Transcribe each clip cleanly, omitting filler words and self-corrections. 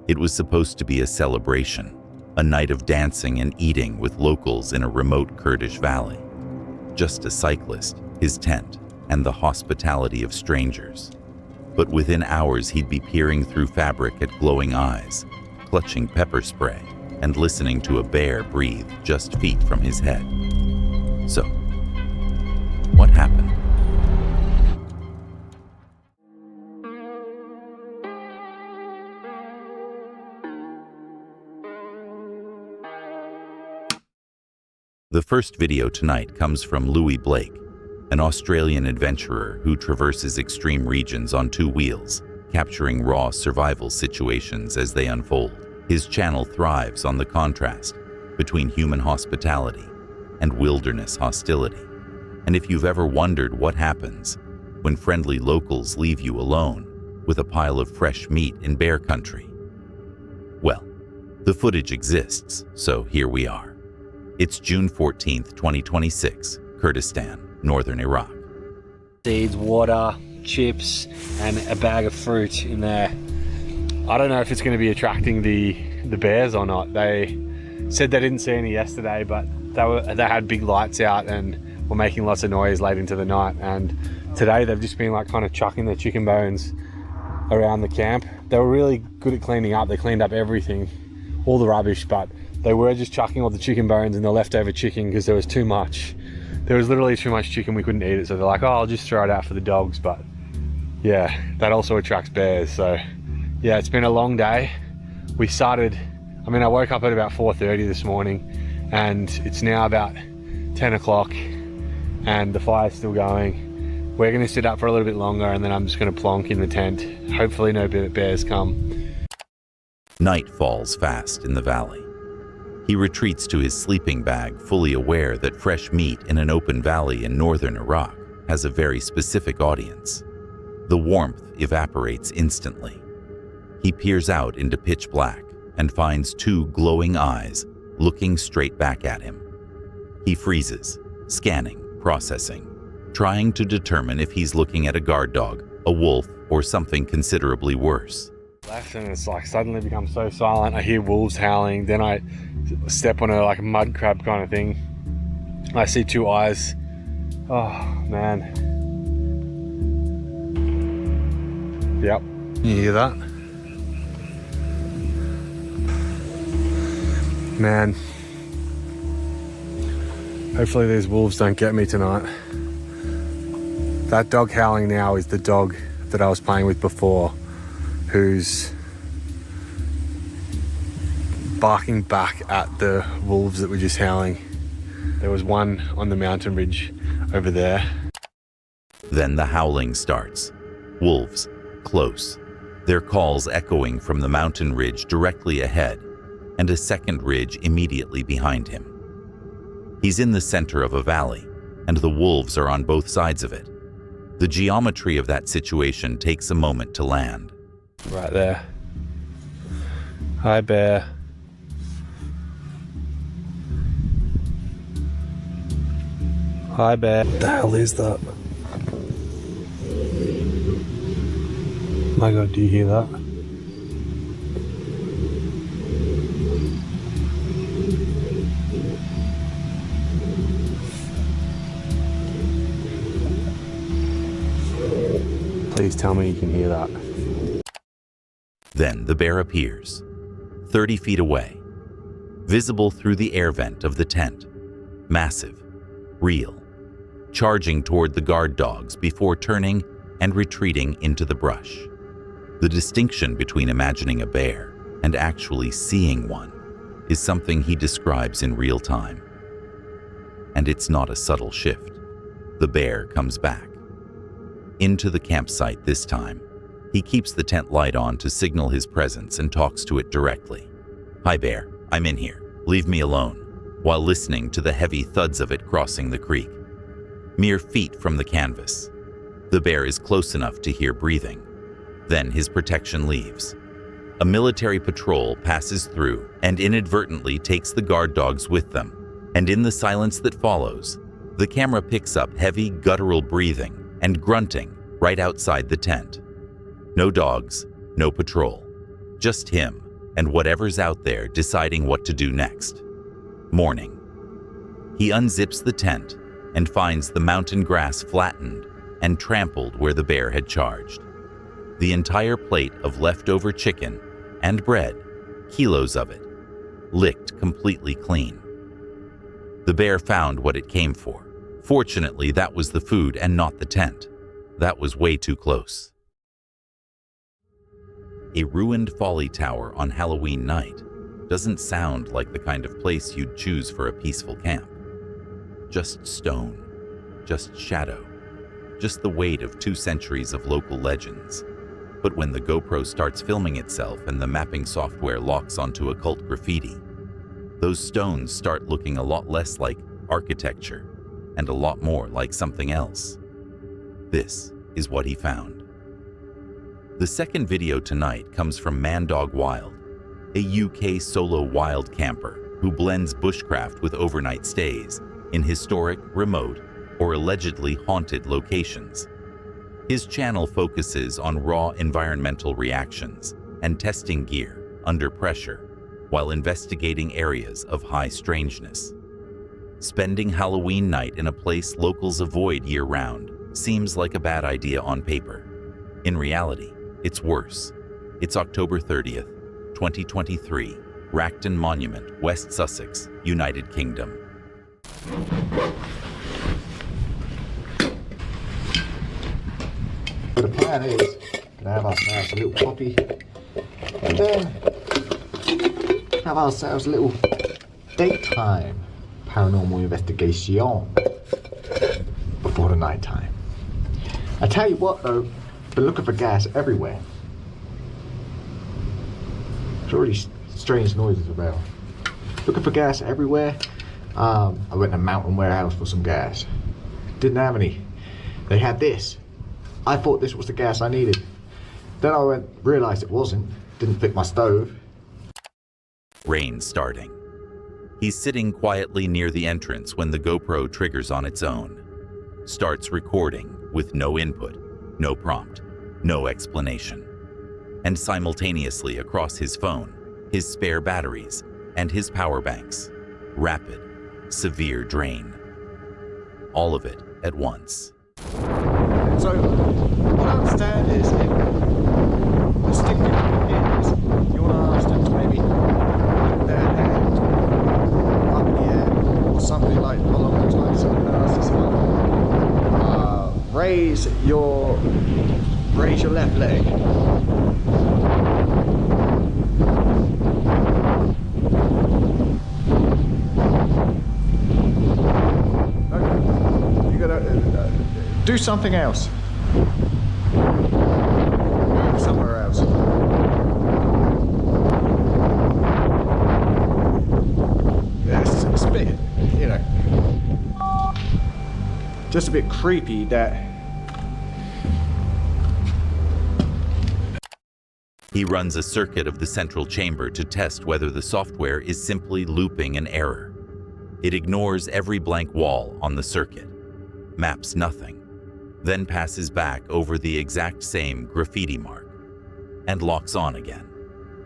It was supposed to be a celebration, a night of dancing and eating with locals in a remote Kurdish valley. Just a cyclist, his tent, and the hospitality of strangers. But within hours he'd be peering through fabric at glowing eyes, clutching pepper spray, and listening to a bear breathe just feet from his head. So, what happened? The first video tonight comes from Louis Blake, an Australian adventurer who traverses extreme regions on two wheels, capturing raw survival situations as they unfold. His channel thrives on the contrast between human hospitality and wilderness hostility. And if you've ever wondered what happens when friendly locals leave you alone with a pile of fresh meat in bear country, well, the footage exists, so here we are. It's June 14th, 2026, Kurdistan, northern Iraq. Seeds, water, chips, and a bag of fruit in there. I don't know if it's going to be attracting the bears or not. They said they didn't see any yesterday, but they had big lights out and were making lots of noise late into the night. And today they've just been like kind of chucking their chicken bones around the camp. They were really good at cleaning up. They cleaned up everything, all the rubbish, but they were just chucking all the chicken bones and the leftover chicken because there was too much. There was literally too much chicken, we couldn't eat it. So they're like, oh, I'll just throw it out for the dogs. But yeah, that also attracts bears. So yeah, it's been a long day. We started, I woke up at about 4:30 this morning and it's now about 10 o'clock and the fire's still going. We're gonna sit up for a little bit longer and then I'm just gonna plonk in the tent. Hopefully no bears come. Night falls fast in the valley. He retreats to his sleeping bag, fully aware that fresh meat in an open valley in northern Iraq has a very specific audience. The warmth evaporates instantly. He peers out into pitch black and finds two glowing eyes looking straight back at him. He freezes, scanning, processing, trying to determine if he's looking at a guard dog, a wolf, or something considerably worse. Left and it's like suddenly becomes so silent. I hear wolves howling, then I step on a mud crab kind of thing. I see two eyes. Oh man. Yep. You hear that? Man. Hopefully these wolves don't get me tonight. That dog howling now is the dog that I was playing with before, who's barking back at the wolves that were just howling. There was one on the mountain ridge over there. Then the howling starts. Wolves, close, their calls echoing from the mountain ridge directly ahead and a second ridge immediately behind him. He's in the center of a valley and the wolves are on both sides of it. The geometry of that situation takes a moment to land. Right there. Hi, bear. Hi, bear. What the hell is that? My God, do you hear that? Please tell me you can hear that. Then the bear appears, 30 feet away, visible through the air vent of the tent, massive, real, charging toward the guard dogs before turning and retreating into the brush. The distinction between imagining a bear and actually seeing one is something he describes in real time. And it's not a subtle shift. The bear comes back. Into the campsite this time. He keeps the tent light on to signal his presence and talks to it directly. Hi bear, I'm in here. Leave me alone. While listening to the heavy thuds of it crossing the creek. Mere feet from the canvas. The bear is close enough to hear breathing. Then his protection leaves. A military patrol passes through and inadvertently takes the guard dogs with them. And in the silence that follows, the camera picks up heavy guttural breathing and grunting right outside the tent. No dogs, no patrol, just him and whatever's out there deciding what to do next. Morning. He unzips the tent and finds the mountain grass flattened and trampled where the bear had charged. The entire plate of leftover chicken and bread, kilos of it, licked completely clean. The bear found what it came for. Fortunately, that was the food and not the tent. That was way too close. A ruined folly tower on Halloween night doesn't sound like the kind of place you'd choose for a peaceful camp. Just stone, just shadow, just the weight of 2 centuries of local legends. But when the GoPro starts filming itself and the mapping software locks onto occult graffiti, those stones start looking a lot less like architecture and a lot more like something else. This is what he found. The second video tonight comes from Mandog Wild, a UK solo wild camper who blends bushcraft with overnight stays in historic, remote, or allegedly haunted locations. His channel focuses on raw environmental reactions and testing gear under pressure while investigating areas of high strangeness. Spending Halloween night in a place locals avoid year-round seems like a bad idea on paper. In reality, it's worse. It's October 30th, 2023, Racton Monument, West Sussex, United Kingdom. The plan is to have ourselves a little coffee and then have ourselves a little daytime paranormal investigation before the night time. I tell you what though, been looking for gas everywhere. There's already strange noises around. Looking for gas everywhere. I went to Mountain Warehouse for some gas. Didn't have any. They had this. I thought this was the gas I needed. Then I realised it wasn't. Didn't fit my stove. Rain starting. He's sitting quietly near the entrance when the GoPro triggers on its own. Starts recording with no input, no prompt, no explanation. And simultaneously across his phone, his spare batteries, and his power banks. Rapid, severe drain. All of it at once. So, what I understand is if the stick is, you want to ask them to maybe put their hand up in the air or something like along those lines. Something else is raise your left leg. Okay, you gotta do something else. Move somewhere else. Yes, it's a bit, you know, just a bit creepy that. He runs a circuit of the central chamber to test whether the software is simply looping an error. It ignores every blank wall on the circuit, maps nothing, then passes back over the exact same graffiti mark, and locks on again.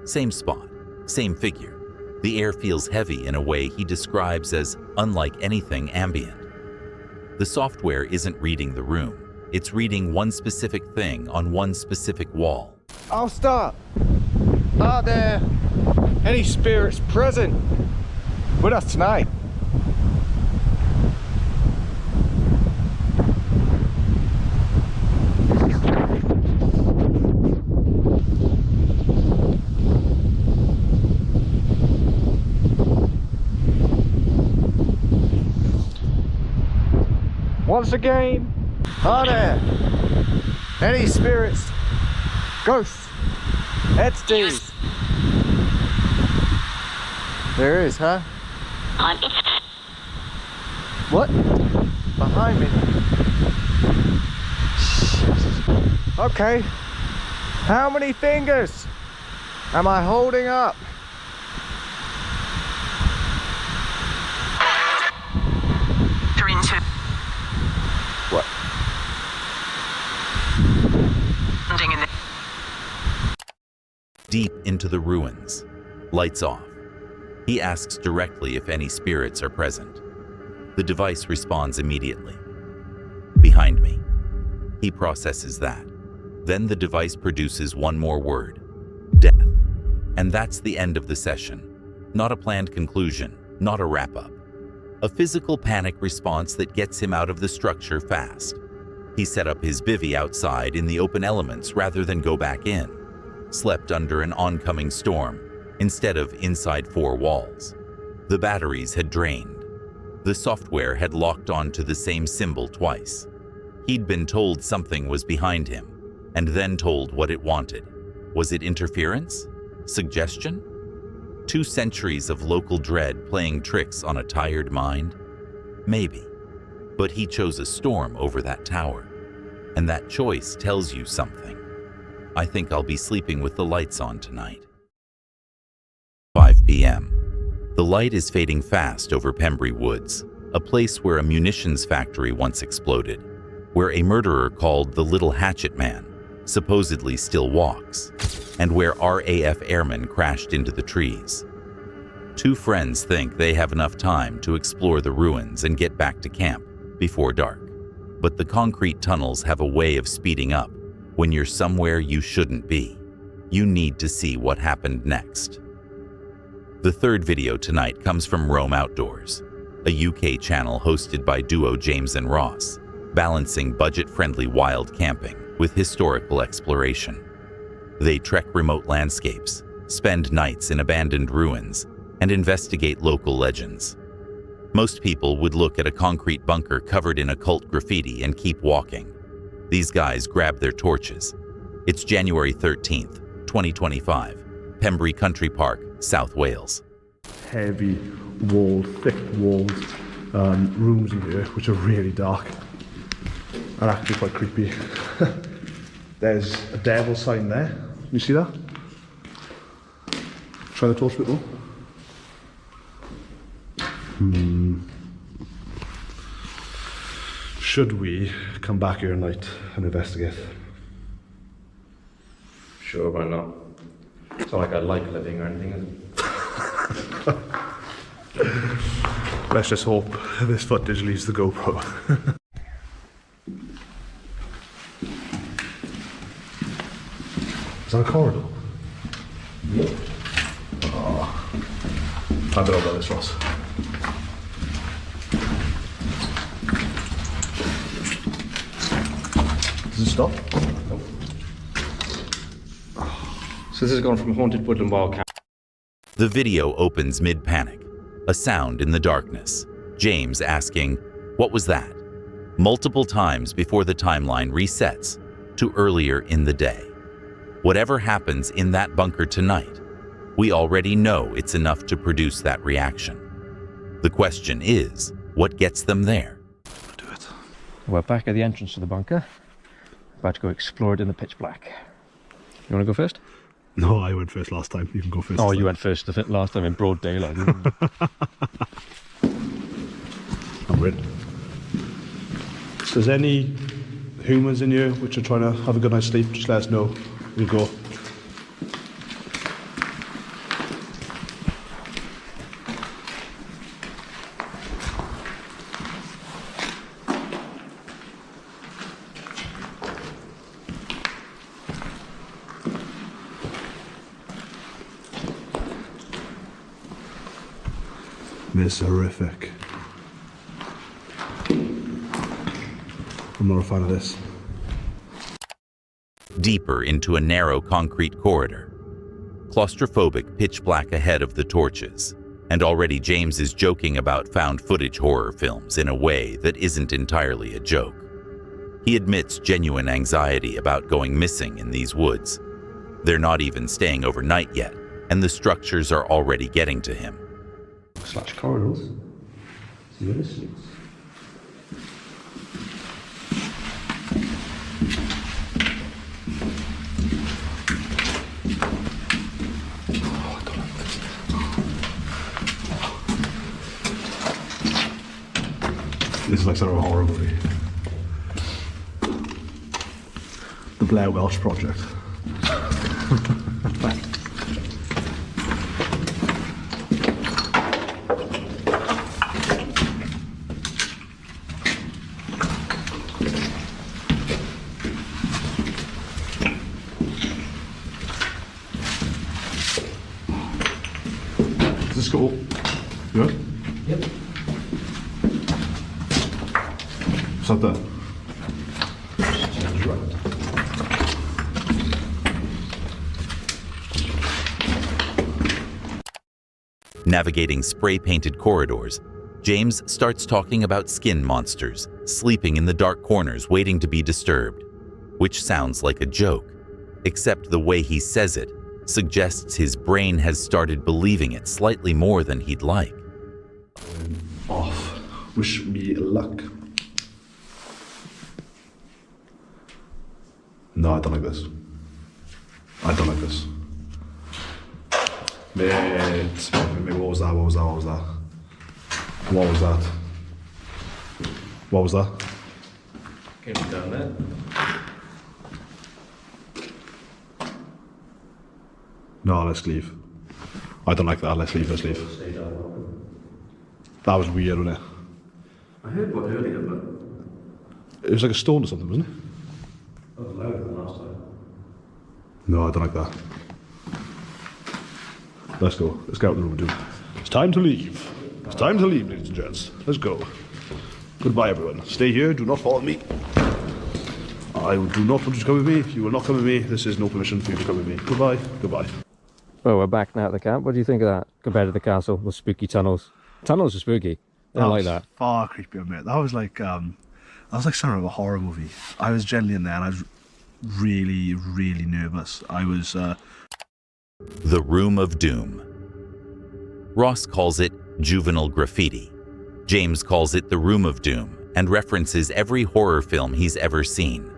Same spot, same figure. The air feels heavy in a way he describes as unlike anything ambient. The software isn't reading the room. It's reading one specific thing on one specific wall. I'll start. Are there any spirits present with us tonight? Once again, are there any spirits, ghosts, entities? There is, huh? What? Behind me? Shit. Okay. How many fingers am I holding up? What? Deep into the ruins, Lights off. He asks directly if any spirits are present. The device responds immediately. Behind me. He processes that. Then the device produces one more word. Death. And that's the end of the session. Not a planned conclusion, not a wrap-up. A physical panic response that gets him out of the structure fast. He set up his bivvy outside in the open elements rather than go back in. Slept under an oncoming storm instead of inside four walls. The batteries had drained. The software had locked onto the same symbol twice. He'd been told something was behind him, and then told what it wanted. Was it interference? Suggestion? 2 centuries of local dread playing tricks on a tired mind? Maybe. But he chose a storm over that tower. And that choice tells you something. I think I'll be sleeping with the lights on tonight. 5 p.m. The light is fading fast over Pembry Woods, a place where a munitions factory once exploded, where a murderer called the Little Hatchet Man supposedly still walks, and where RAF airmen crashed into the trees. 2 friends think they have enough time to explore the ruins and get back to camp before dark. But the concrete tunnels have a way of speeding up when you're somewhere you shouldn't be. You need to see what happened next. The third video tonight comes from Roam Outdoors, a UK channel hosted by duo James and Ross, balancing budget-friendly wild camping with historical exploration. They trek remote landscapes, spend nights in abandoned ruins, and investigate local legends. Most people would look at a concrete bunker covered in occult graffiti and keep walking. These guys grab their torches. It's January 13th, 2025, Pembry Country Park, South Wales. Heavy walled, thick walled rooms in here, which are really dark and actually quite creepy. There's a devil sign there. You see that? Try the torch a bit more. Should we come back here tonight and investigate? Sure, why not? It's not like I like living or anything, is it? Let's just hope this footage leaves the GoPro. Is that a corridor? Yep. Oh, I don't know about this, Ross. Does it stop? Nope. So this has gone from haunted woodland wild camp. The video opens mid-panic, a sound in the darkness. James asking, "What was that?" multiple times before the timeline resets to earlier in the day. Whatever happens in that bunker tonight, we already know it's enough to produce that reaction. The question is, what gets them there? Do it. We're back at the entrance to the bunker. About to go explore it in the pitch black. You want to go first? No, I went first last time. You can go first. Oh, you went first last time in broad daylight. I'm in. If there's any humans in here which are trying to have a good night's sleep, just let us know. We'll go. It's horrific. I'm not a fan of this. Deeper into a narrow concrete corridor. Claustrophobic pitch black ahead of the torches. And already James is joking about found footage horror films in a way that isn't entirely a joke. He admits genuine anxiety about going missing in these woods. They're not even staying overnight yet, and the structures are already getting to him. Slash corridors. See where this leads. This is like sort of a horror movie. The Blair Welsh Project. Is this cool? You good? Yep. What's that there? Navigating spray-painted corridors, James starts talking about skin monsters sleeping in the dark corners waiting to be disturbed, which sounds like a joke, except the way he says it suggests his brain has started believing it slightly more than he'd like. Off. Wish me luck. No, I don't like this. I don't like this. Mate, what was that? What was that? What was that? What was that? What was that? Can you down there? No, let's leave. I don't like that. Let's leave. Let's leave. That was weird, wasn't it? I heard one earlier, but It was like a stone or something, wasn't it? that was louder than last time. No, I don't like that. Let's go. Let's get out of the room, dude. It's time to leave. It's time to leave, ladies and gents. Let's go. Goodbye, everyone. Stay here. Do not follow me. I do not want you to come with me. You will not come with me. This is no permission for you to come with me. Goodbye. Goodbye. Well, we're back now at the camp. What do you think of that compared to the castle? The spooky tunnels. Tunnels are spooky. I don't like that. Far creepier, mate. That was like something of a horror movie. I was generally in there and I was really, really nervous. I was The Room of Doom. Ross calls it juvenile graffiti. James calls it the Room of Doom and references every horror film he's ever seen.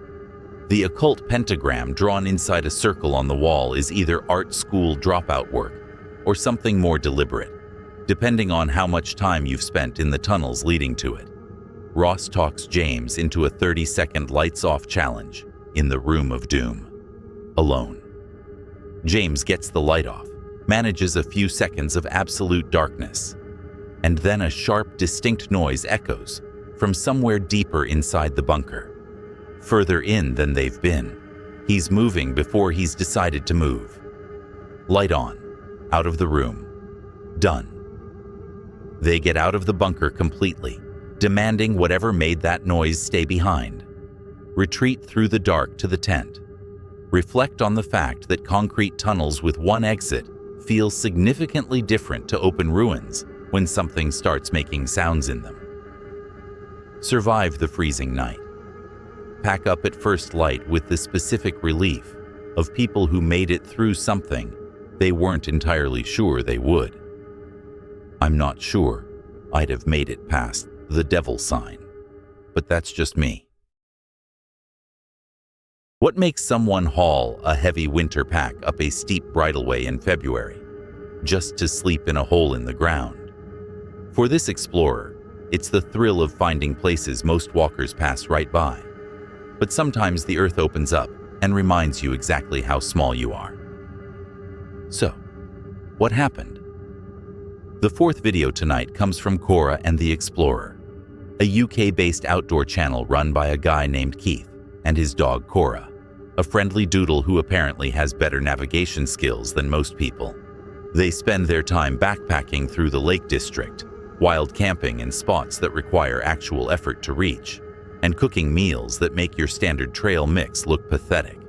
The occult pentagram drawn inside a circle on the wall is either art school dropout work or something more deliberate, depending on how much time you've spent in the tunnels leading to it. Ross talks James into a 30-second lights-off challenge in the Room of Doom, alone. James gets the light off, manages a few seconds of absolute darkness, and then a sharp, distinct noise echoes from somewhere deeper inside the bunker. Further in than they've been. He's moving before he's decided to move. Light on, out of the room. Done. They get out of the bunker completely, demanding whatever made that noise stay behind. Retreat through the dark to the tent. Reflect on the fact that concrete tunnels with one exit feel significantly different to open ruins when something starts making sounds in them. Survive the freezing night. Pack up at first light with the specific relief of people who made it through something they weren't entirely sure they would. I'm not sure I'd have made it past the devil sign, but that's just me. What makes someone haul a heavy winter pack up a steep bridleway in February, just to sleep in a hole in the ground? For this explorer, it's the thrill of finding places most walkers pass right by. But sometimes the earth opens up and reminds you exactly how small you are. So, what happened? The fourth video tonight comes from Cora and the Explorer, a UK-based outdoor channel run by a guy named Keith and his dog Cora, a friendly doodle who apparently has better navigation skills than most people. They spend their time backpacking through the Lake District, wild camping in spots that require actual effort to reach, and cooking meals that make your standard trail mix look pathetic.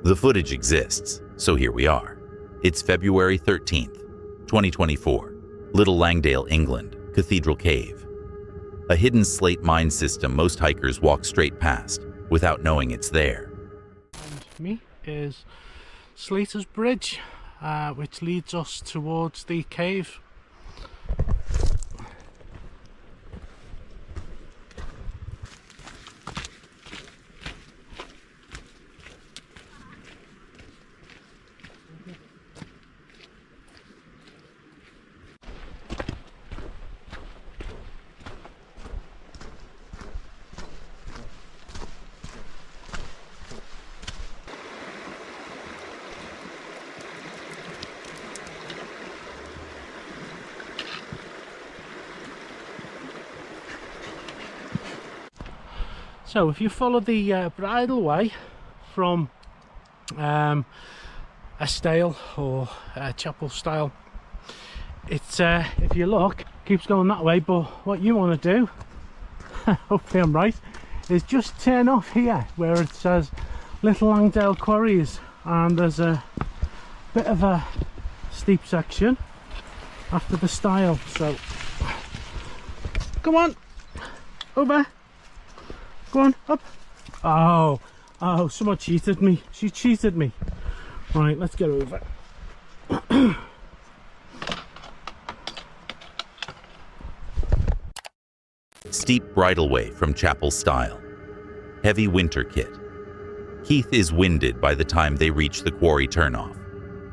The footage exists, so here we are. It's February 13th, 2024, Little Langdale, England, Cathedral Cave. A hidden slate mine system most hikers walk straight past without knowing it's there. Behind me is Slater's Bridge, which leads us towards the cave. So if you follow the bridle way from Estale or Chapel Style, it's if you look, keeps going that way, but what you want to do, hopefully I'm right, is just turn off here where it says Little Langdale Quarries, and there's a bit of a steep section after the stile. So come on, over, go on, up. Oh, someone cheated me. She cheated me. Right, let's get over. Steep bridleway from Chapel Style. Heavy winter kit. Keith is winded by the time they reach the quarry turnoff.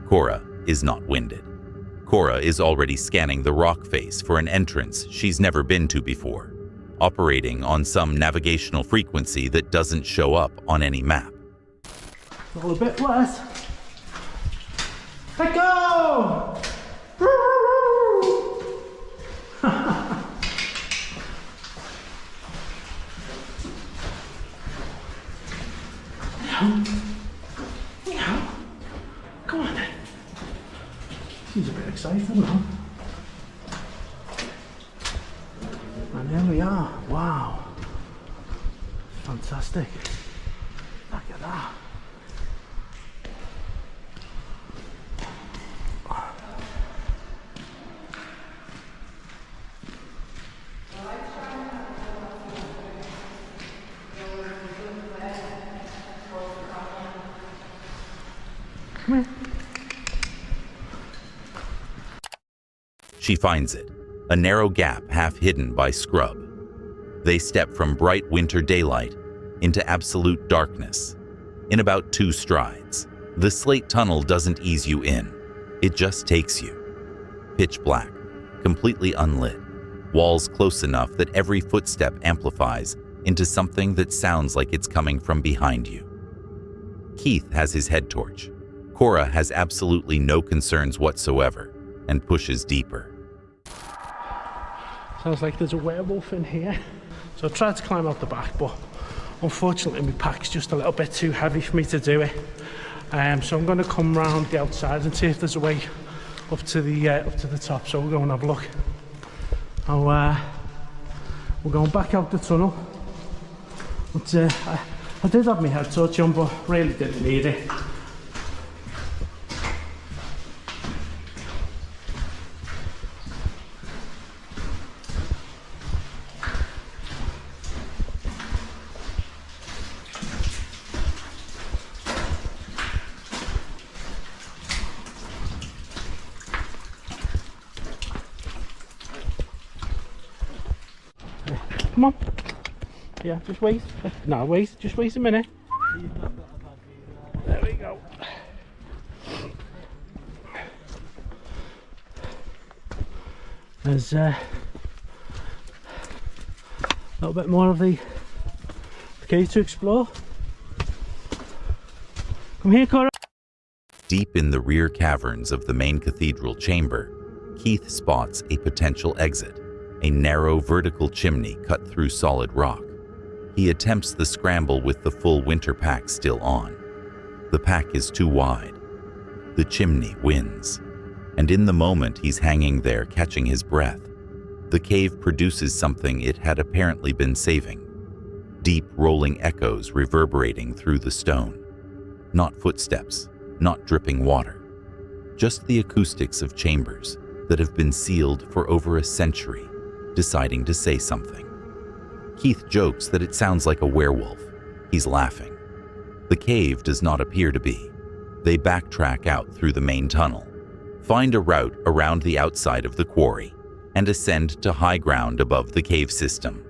Cora is not winded. Cora is already scanning the rock face for an entrance she's never been to before, operating on some navigational frequency that doesn't show up on any map. All a bit worse. Let go! Meow. Come on then. She's a bit excited now. And here we are. Wow. Fantastic. Look at that. Come here. She finds it, a narrow gap half hidden by scrub. They step from bright winter daylight into absolute darkness in about 2 strides. The slate tunnel doesn't ease you in, it just takes you. Pitch black, completely unlit, walls close enough that every footstep amplifies into something that sounds like it's coming from behind you. Keith has his head torch. Cora has absolutely no concerns whatsoever and pushes deeper. Sounds like there's a werewolf in here. So I tried to climb out the back, but unfortunately my pack's just a little bit too heavy for me to do it. So I'm going to come round the outside and see if there's a way up to the top. So we'll go and have a look. We're going back out the tunnel. But I did have my head torch on, but really didn't need it. Come on. Yeah, just wait. No, wait. Just wait a minute. There we go. There's a little bit more of the cave to explore. Come here, Cora. Deep in the rear caverns of the main cathedral chamber, Keith spots a potential exit. A narrow vertical chimney cut through solid rock. He attempts the scramble with the full winter pack still on. The pack is too wide. The chimney wins. And in the moment he's hanging there catching his breath, the cave produces something it had apparently been saving. Deep rolling echoes reverberating through the stone. Not footsteps, not dripping water. Just the acoustics of chambers that have been sealed for over a century, deciding to say something. Keith jokes that it sounds like a werewolf. He's laughing. The cave does not appear to be. They backtrack out through the main tunnel, find a route around the outside of the quarry, and ascend to high ground above the cave system.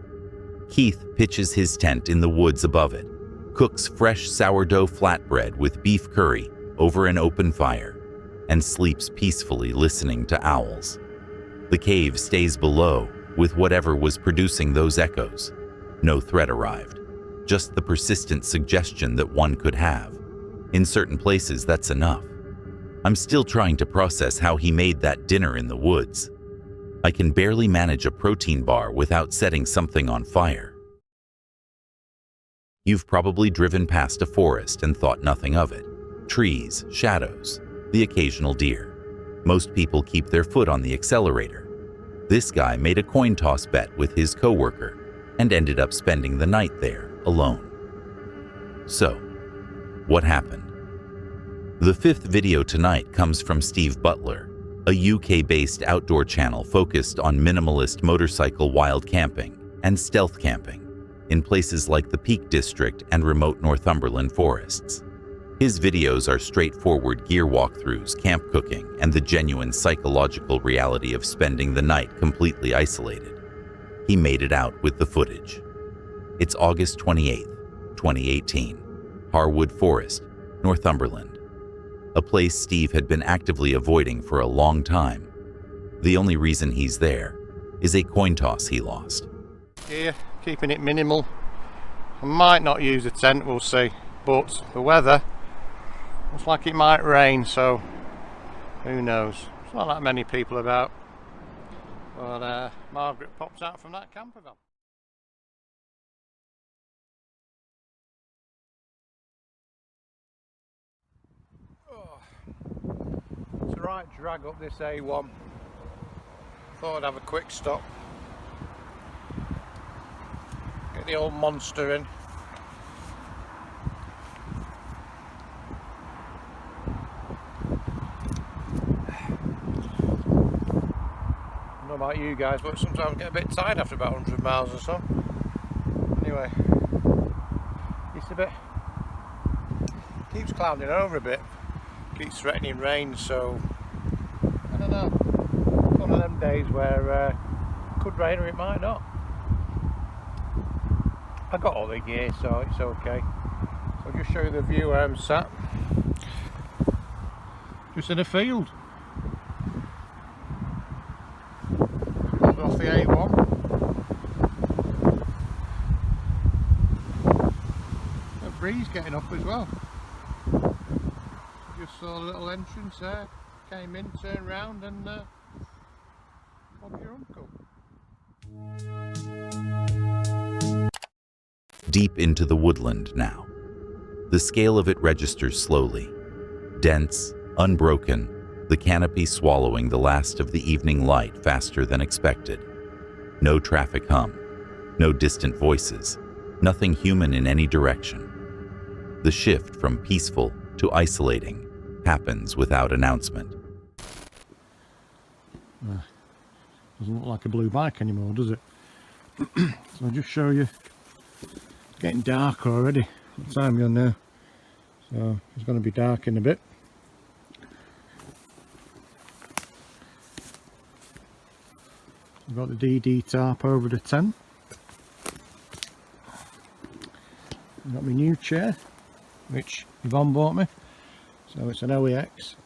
Keith pitches his tent in the woods above it, cooks fresh sourdough flatbread with beef curry over an open fire, and sleeps peacefully listening to owls. The cave stays below with whatever was producing those echoes. No threat arrived, just the persistent suggestion that one could have. In certain places, that's enough. I'm still trying to process how he made that dinner in the woods. I can barely manage a protein bar without setting something on fire. You've probably driven past a forest and thought nothing of it. Trees, shadows, the occasional deer. Most people keep their foot on the accelerator. This guy made a coin toss bet with his coworker and ended up spending the night there alone. So, what happened? The fifth video tonight comes from Steve Butler, a UK-based outdoor channel focused on minimalist motorcycle wild camping and stealth camping in places like the Peak District and remote Northumberland forests. His videos are straightforward gear walkthroughs, camp cooking, and the genuine psychological reality of spending the night completely isolated. He made it out with the footage. It's August 28th, 2018, Harwood Forest, Northumberland, a place Steve had been actively avoiding for a long time. The only reason he's there is a coin toss he lost. Gear, keeping it minimal. I might not use a tent, we'll see, but the weather looks like it might rain, so who knows. There's not that many people about, but Margaret popped out from that camper van. It's a right drag up this A1. Thought I'd have a quick stop. Get the old monster in. I don't know about you guys, but sometimes I get a bit tired after about 100 miles or so. Anyway, it's a bit, keeps clouding over a bit, keeps threatening rain, so I don't know. It's one of them days where it could rain or it might not. I got all the gear, so it's okay. So I'll just show you the view where I'm sat. Just in a field. Off the A1. A breeze getting up as well. Just saw a little entrance there. Came in, turned round, and Bob's your uncle. Deep into the woodland now. The scale of it registers slowly. Dense, unbroken, the canopy swallowing the last of the evening light faster than expected. No traffic hum, no distant voices, nothing human in any direction. The shift from peaceful to isolating happens without announcement. Doesn't look like a blue bike anymore, does it? So I'll just show you. It's getting dark already. What time are you on now? So it's going to be dark in a bit. I've got the DD tarp over the tent. I've got my new chair, which Yvonne bought me. So it's an OEX.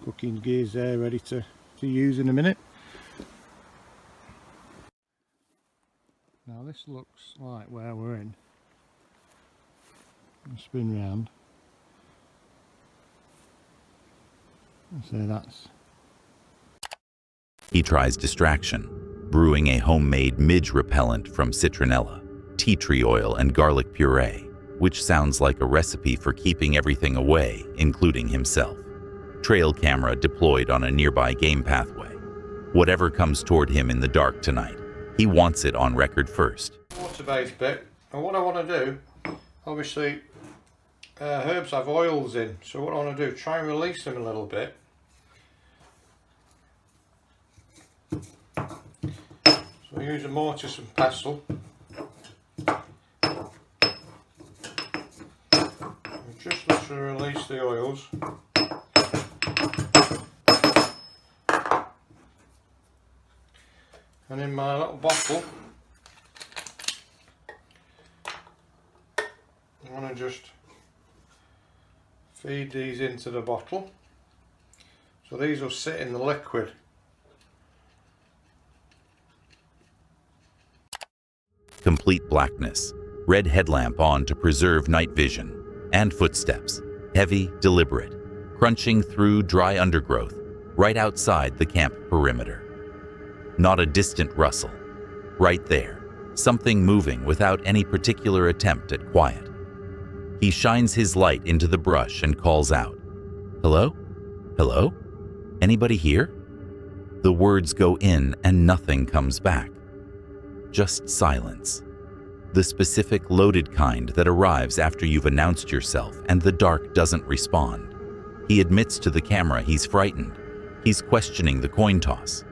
Cooking gears there, ready to use in a minute. Now this looks like where we're in. I'll spin round. So that's. He tries distraction, brewing a homemade midge repellent from citronella, tea tree oil, and garlic puree, which sounds like a recipe for keeping everything away, including himself. Trail camera deployed on a nearby game pathway. Whatever comes toward him in the dark tonight, he wants it on record first. Water-based bit, and what I want to do, obviously, herbs have oils in, so what I want to do, try and release them a little bit. So I use a mortise and pestle. And just literally release the oils. And in my little bottle, I want to just feed these into the bottle. So these will sit in the liquid. Complete blackness, red headlamp on to preserve night vision, and footsteps, heavy, deliberate, crunching through dry undergrowth, right outside the camp perimeter. Not a distant rustle. Right there, something moving without any particular attempt at quiet. He shines his light into the brush and calls out, "Hello? Hello? Anybody here?" The words go in and nothing comes back. Just silence. The specific loaded kind that arrives after you've announced yourself and the dark doesn't respond. He admits to the camera he's frightened. He's questioning the coin toss.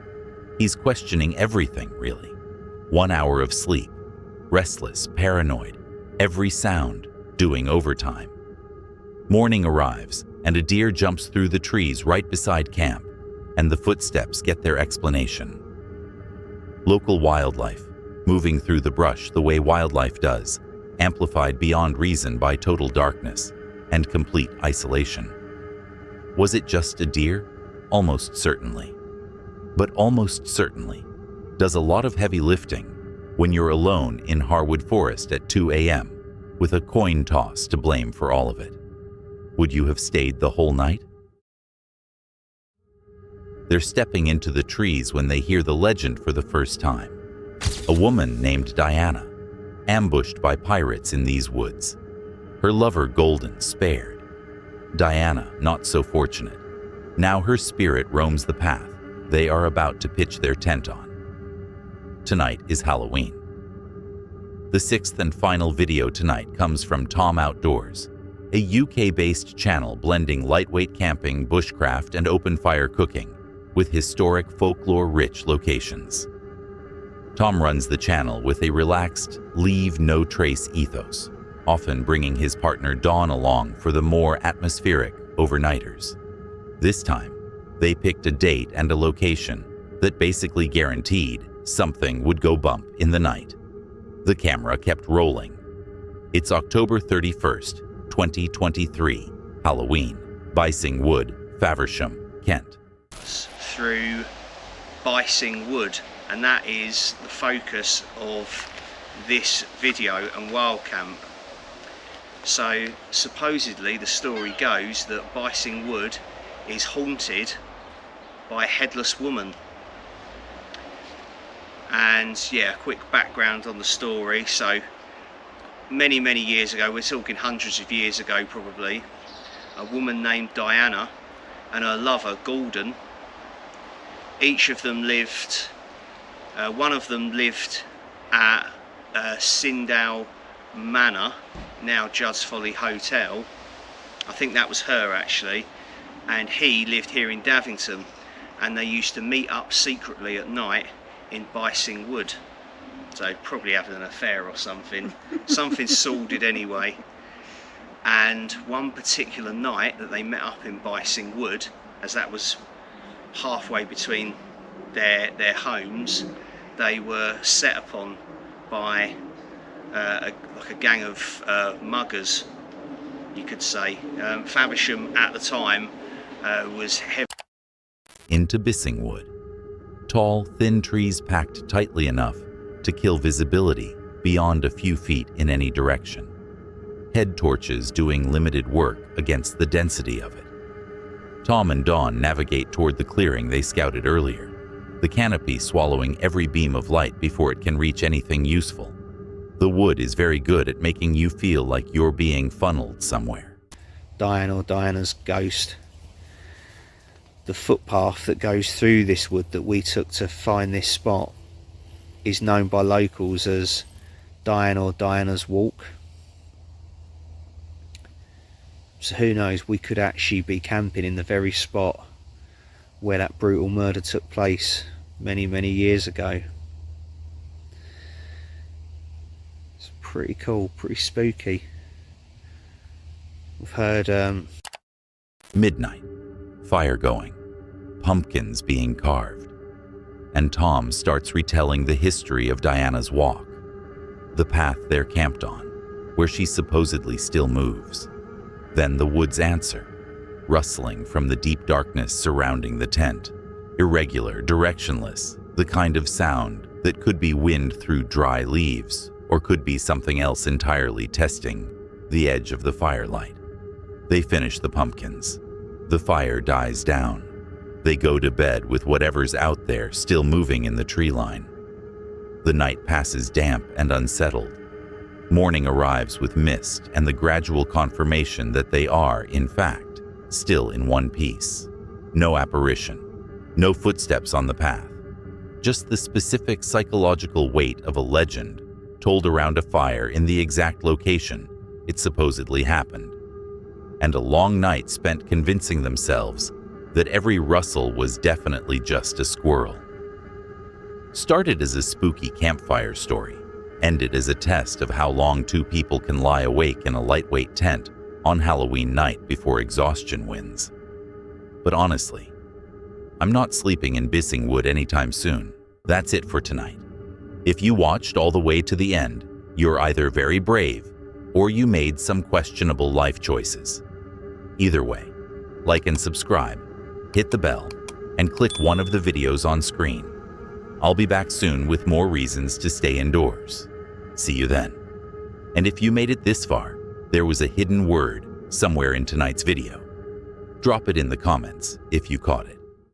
He's questioning everything, really. 1 hour of sleep, restless, paranoid, every sound, doing overtime. Morning arrives, and a deer jumps through the trees right beside camp, and the footsteps get their explanation. Local wildlife, moving through the brush the way wildlife does, amplified beyond reason by total darkness and complete isolation. Was it just a deer? Almost certainly. But almost certainly does a lot of heavy lifting when you're alone in Harwood Forest at 2 a.m. with a coin toss to blame for all of it. Would you have stayed the whole night? They're stepping into the trees when they hear the legend for the first time. A woman named Diana, ambushed by pirates in these woods. Her lover Golden spared. Diana not so fortunate. Now her spirit roams the path they are about to pitch their tent on. Tonight is Halloween. The sixth and final video tonight comes from Tom Outdoors, a UK-based channel blending lightweight camping, bushcraft, and open-fire cooking with historic folklore-rich locations. Tom runs the channel with a relaxed, leave-no-trace ethos, often bringing his partner Dawn along for the more atmospheric overnighters. This time, they picked a date and a location that basically guaranteed something would go bump in the night. The camera kept rolling. It's October 31st, 2023, Halloween, Bicing Wood, Faversham, Kent. Through Bicing Wood, and that is the focus of this video and wild camp. So supposedly the story goes that Bicing Wood is haunted by a headless woman. And yeah, quick background on the story. So many years ago, we're talking hundreds of years ago probably, a woman named Diana and her lover Gordon, each of them lived, one of them lived at Sindal Manor, now Judd's Folly Hotel. I think that was her actually, and he lived here in Davington, and they used to meet up secretly at night in Bicing Wood. So probably having an affair or something, something sordid anyway. And one particular night that they met up in Bicing Wood, as that was halfway between their homes, they were set upon by like a gang of muggers, you could say. Faversham at the time was heavy. Into Bicing Wood. Tall, thin trees packed tightly enough to kill visibility beyond a few feet in any direction. Head torches doing limited work against the density of it. Tom and Dawn navigate toward the clearing they scouted earlier, the canopy swallowing every beam of light before it can reach anything useful. The wood is very good at making you feel like you're being funneled somewhere. Diana or Diana's ghost. The footpath that goes through this wood that we took to find this spot is known by locals as Diana or Diana's Walk. So who knows, we could actually be camping in the very spot where that brutal murder took place many years ago. It's pretty cool, pretty spooky. We've heard Midnight, fire going, pumpkins being carved, and Tom starts retelling the history of Diana's walk, the path they're camped on, where she supposedly still moves. Then the woods answer, rustling from the deep darkness surrounding the tent, irregular, directionless, the kind of sound that could be wind through dry leaves, or could be something else entirely testing the edge of the firelight. They finish the pumpkins. The fire dies down. They go to bed with whatever's out there still moving in the tree line. The night passes damp and unsettled. Morning arrives with mist and the gradual confirmation that they are, in fact, still in one piece. No apparition, no footsteps on the path, just the specific psychological weight of a legend told around a fire in the exact location it supposedly happened, and a long night spent convincing themselves that every rustle was definitely just a squirrel. Started as a spooky campfire story, ended as a test of how long two people can lie awake in a lightweight tent on Halloween night before exhaustion wins. But honestly, I'm not sleeping in Bissingwood anytime soon. That's it for tonight. If you watched all the way to the end, you're either very brave or you made some questionable life choices. Either way, like and subscribe, hit the bell, and click one of the videos on screen. I'll be back soon with more reasons to stay indoors. See you then. And if you made it this far, there was a hidden word somewhere in tonight's video. Drop it in the comments if you caught it.